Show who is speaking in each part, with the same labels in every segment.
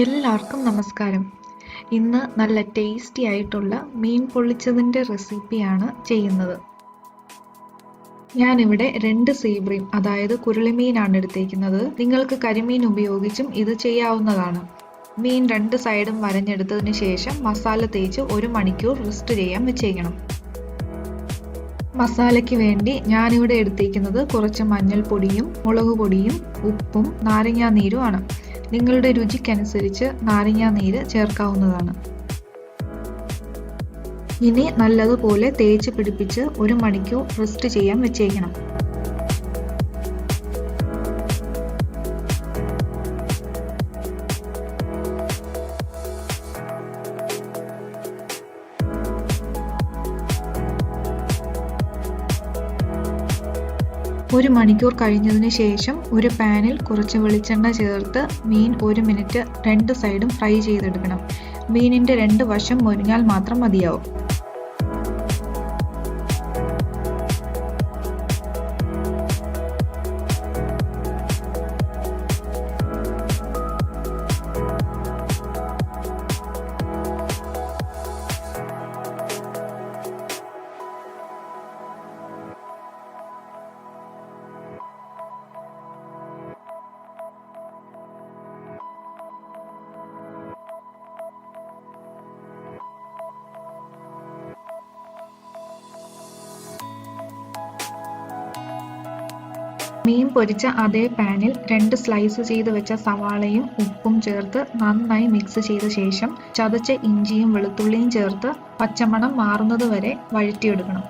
Speaker 1: എല്ലാവർക്കും നമസ്കാരം. ഇന്ന് നല്ല ടേസ്റ്റി ആയിട്ടുള്ള മീൻ പൊള്ളിച്ചതിൻ്റെ റെസിപ്പിയാണ് ചെയ്യുന്നത്. ഞാനിവിടെ 2 സീബ്രീം അതായത് കുരുളിമീനാണ് എടുത്തേക്കുന്നത്. നിങ്ങൾക്ക് കരിമീൻ ഉപയോഗിച്ചും ഇത് ചെയ്യാവുന്നതാണ്. മീൻ 2 സൈഡും വരഞ്ഞെടുത്തതിന് ശേഷം മസാല തേച്ച് 1 മണിക്കൂർ റെസ്റ്റ് ചെയ്യാൻ വെച്ചേക്കണം. മസാലയ്ക്ക് വേണ്ടി ഞാനിവിടെ എടുത്തേക്കുന്നത് കുറച്ച് മഞ്ഞൾപ്പൊടിയും മുളക് പൊടിയും ഉപ്പും നാരങ്ങാനീരുമാണ്. നിങ്ങളുടെ രുചിക്കനുസരിച്ച് നാരങ്ങാനീര് ചേർക്കാവുന്നതാണ്. ഇനി നല്ലതുപോലെ തേച്ച് പിടിപ്പിച്ച് 1 മണിക്കൂർ റെസ്റ്റ് ചെയ്യാൻ വെച്ചേക്കണം. ഒരു മണിക്കൂർ കഴിഞ്ഞതിന് ശേഷം ഒരു പാനിൽ കുറച്ച് വെളിച്ചെണ്ണ ചേർത്ത് മീൻ 1 മിനിറ്റ് 2 സൈഡും ഫ്രൈ ചെയ്തെടുക്കണം. മീനിൻ്റെ 2 വശം മൊരിഞ്ഞാൽ മാത്രം മതിയാവും. മീൻ പൊരിച്ച അതേ പാനിൽ 2 സ്ലൈസ് ചെയ്ത് വെച്ച സവാളയും ഉപ്പും ചേർത്ത് നന്നായി മിക്സ് ചെയ്ത ശേഷം ചതച്ച ഇഞ്ചിയും വെളുത്തുള്ളിയും ചേർത്ത് പച്ചമണം മാറുന്നത് വരെ വഴറ്റിയെടുക്കണം.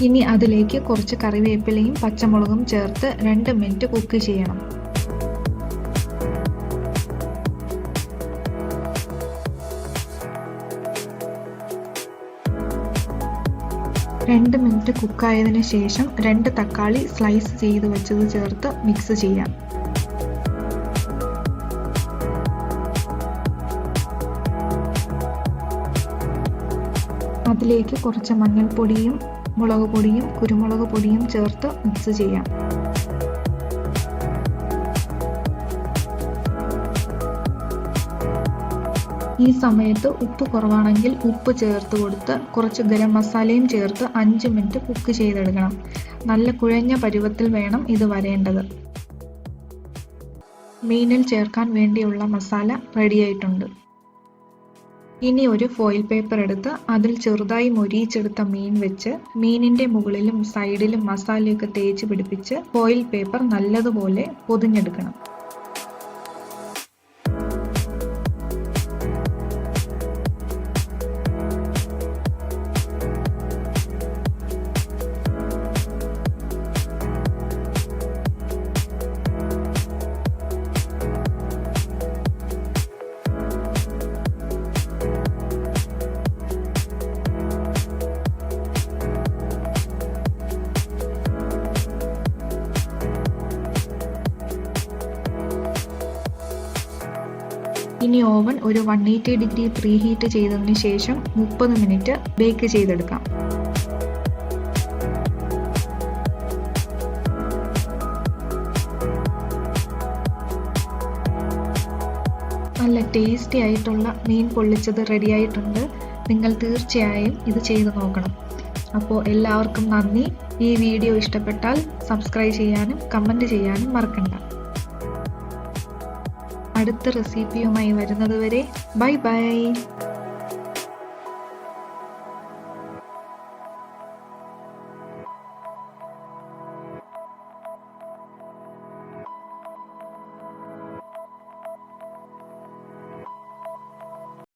Speaker 1: ഇനി അതിലേക്ക് കുറച്ച് കറിവേപ്പിലയും പച്ചമുളകും ചേർത്ത് 2 മിനിറ്റ് കുക്ക് ചെയ്യണം. രണ്ട് മിനിറ്റ് കുക്കായതിനു ശേഷം 2 തക്കാളി സ്ലൈസ് ചെയ്ത് വെച്ചത് ചേർത്ത് മിക്സ് ചെയ്യാം. അതിലേക്ക് കുറച്ച് മഞ്ഞൾപ്പൊടിയും മുളക് പൊടിയും കുരുമുളക് പൊടിയും ചേർത്ത് മിക്സ് ചെയ്യാം. ഈ സമയത്ത് ഉപ്പ് കുറവാണെങ്കിൽ ഉപ്പ് ചേർത്ത് കൊടുത്ത് കുറച്ച് ഗരം മസാലയും ചേർത്ത് 5 മിനിറ്റ് കുക്ക് ചെയ്തെടുക്കണം. നല്ല കുഴഞ്ഞ പരുവത്തിൽ വേണം ഇത് വരേണ്ടത്. മീനിൽ ചേർക്കാൻ വേണ്ടിയുള്ള മസാല റെഡിയായിട്ടുണ്ട്. ഇനി ഒരു ഫോയിൽ പേപ്പർ എടുത്ത് അതിൽ ചെറുതായി മൊരിയിച്ചെടുത്ത മീൻ വെച്ച് മീനിന്റെ മുകളിലും സൈഡിലും മസാലയൊക്കെ തേച്ച് പിടിപ്പിച്ച് ഫോയിൽ പേപ്പർ നല്ലതുപോലെ പൊതിഞ്ഞെടുക്കണം. ഇനി ഓവൻ ഒരു 180 ഡിഗ്രി പ്രീ ഹീറ്റ് ചെയ്തതിന് ശേഷം 30 മിനിറ്റ് ബേക്ക് ചെയ്തെടുക്കാം. നല്ല ടേസ്റ്റി ആയിട്ടുള്ള മീൻ പൊള്ളിച്ചത് റെഡിയായിട്ടുണ്ട്. നിങ്ങൾ തീർച്ചയായും ഇത് ചെയ്ത് നോക്കണം. അപ്പോൾ എല്ലാവർക്കും നന്ദി. ഈ വീഡിയോ ഇഷ്ടപ്പെട്ടാൽ സബ്സ്ക്രൈബ് ചെയ്യാനും കമൻറ്റ് ചെയ്യാനും മറക്കണ്ട. അടുത്ത റെസിപ്പിയുമായി വരുന്നതുവരെ ബൈ ബൈ.